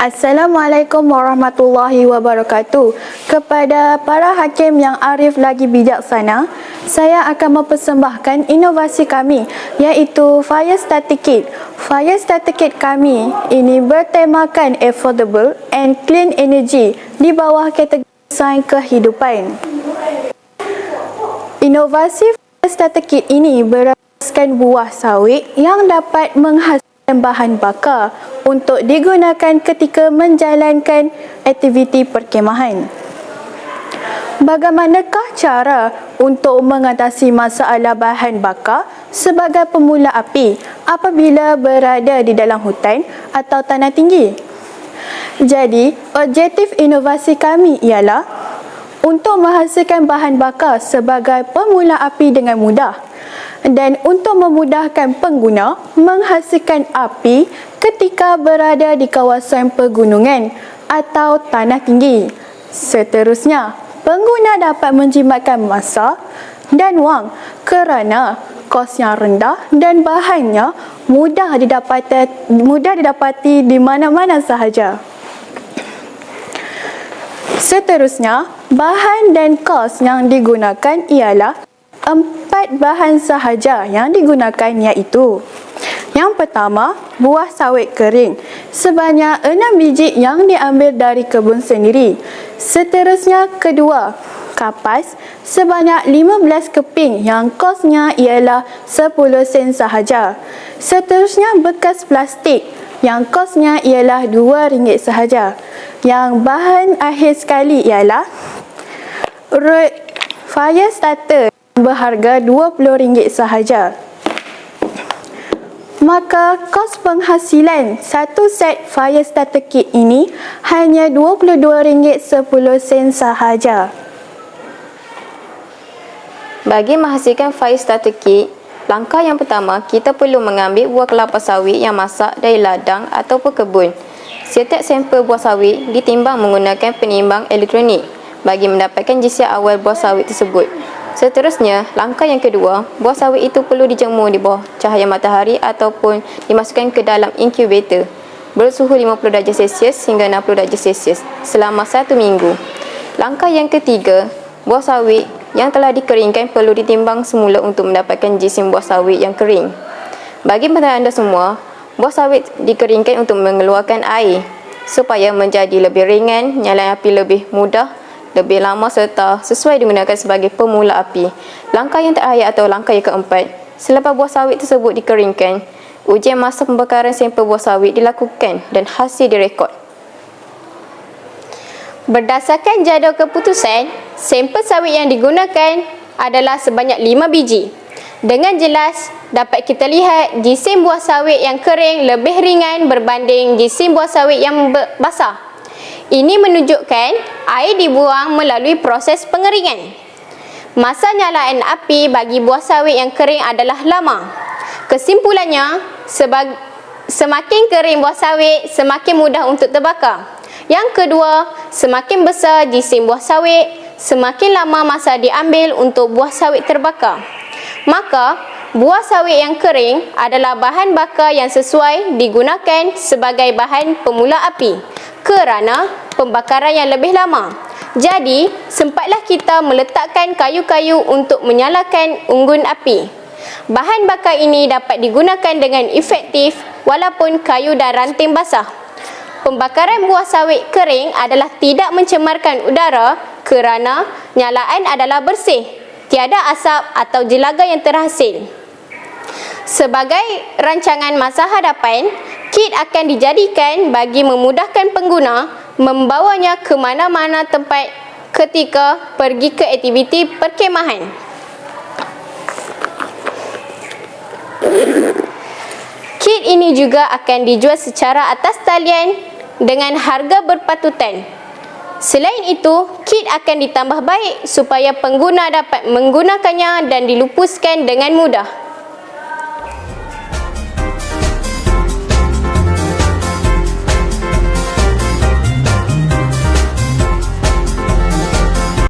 Assalamualaikum warahmatullahi wabarakatuh. Kepada para hakim yang arif lagi bijaksana, saya akan mempersembahkan inovasi kami iaitu Fire Starter Kit. Fire Starter Kit kami ini bertemakan affordable and clean energy di bawah kategori desain kehidupan. Inovasi Fire Starter Kit ini berasaskan buah sawit yang dapat menghasilkan bahan bakar untuk digunakan ketika menjalankan aktiviti perkhemahan. Bagaimanakah cara untuk mengatasi masalah bahan bakar sebagai pemula api apabila berada di dalam hutan atau tanah tinggi? Jadi, objektif inovasi kami ialah untuk menghasilkan bahan bakar sebagai pemula api dengan mudah dan untuk memudahkan pengguna menghasilkan api ketika berada di kawasan pegunungan atau tanah tinggi. Seterusnya, pengguna dapat menjimatkan masa dan wang kerana kos yang rendah dan bahannya mudah didapati di mana-mana sahaja. Seterusnya, bahan dan kos yang digunakan ialah 4 bahan sahaja yang digunakan iaitu: yang pertama, buah sawit kering sebanyak 6 biji yang diambil dari kebun sendiri. Seterusnya, kedua, kapas sebanyak 15 keping yang kosnya ialah 10 sen sahaja. Seterusnya, bekas plastik yang kosnya ialah RM2 sahaja. Yang bahan akhir sekali ialah fire starter berharga RM20 sahaja. Maka kos penghasilan satu set Fire Starter Kit ini hanya RM22.10 sahaja. Bagi menghasilkan Fire Starter Kit, langkah yang pertama, kita perlu mengambil buah kelapa sawit yang masak dari ladang atau kebun. Setiap sampel buah sawit ditimbang menggunakan penimbang elektronik bagi mendapatkan jisiah awal buah sawit tersebut. Seterusnya, langkah yang kedua, buah sawit itu perlu dijemur di bawah cahaya matahari ataupun dimasukkan ke dalam inkubator bersuhu 50 darjah Celsius hingga 60 darjah Celsius selama 1 minggu. Langkah yang ketiga, buah sawit yang telah dikeringkan perlu ditimbang semula untuk mendapatkan jisim buah sawit yang kering. Bagi pengetahuan anda semua, buah sawit dikeringkan untuk mengeluarkan air supaya menjadi lebih ringan, nyalakan api lebih mudah, lebih lama serta sesuai digunakan sebagai pemula api. Langkah yang terakhir atau langkah yang keempat, selepas buah sawit tersebut dikeringkan, ujian masa pembakaran sampel buah sawit dilakukan dan hasil direkod. Berdasarkan jadual keputusan, sampel sawit yang digunakan adalah sebanyak 5 biji. Dengan jelas, dapat kita lihat jisim buah sawit yang kering lebih ringan berbanding jisim buah sawit yang basah. Ini menunjukkan air dibuang melalui proses pengeringan. Masa nyalaan api bagi buah sawit yang kering adalah lama. Kesimpulannya, semakin kering buah sawit, semakin mudah untuk terbakar. Yang kedua, semakin besar jisim buah sawit, semakin lama masa diambil untuk buah sawit terbakar. Maka, buah sawit yang kering adalah bahan bakar yang sesuai digunakan sebagai bahan pemula api kerana pembakaran yang lebih lama. Jadi, sempatlah kita meletakkan kayu-kayu untuk menyalakan unggun api. Bahan bakar ini dapat digunakan dengan efektif walaupun kayu dan ranting basah. Pembakaran buah sawit kering adalah tidak mencemarkan udara kerana nyalaan adalah bersih, tiada asap atau jelaga yang terhasil. Sebagai rancangan masa hadapan, kit akan dijadikan bagi memudahkan pengguna membawanya ke mana-mana tempat ketika pergi ke aktiviti perkhemahan. Kit ini juga akan dijual secara atas talian dengan harga berpatutan. Selain itu, kit akan ditambah baik supaya pengguna dapat menggunakannya dan dilupuskan dengan mudah.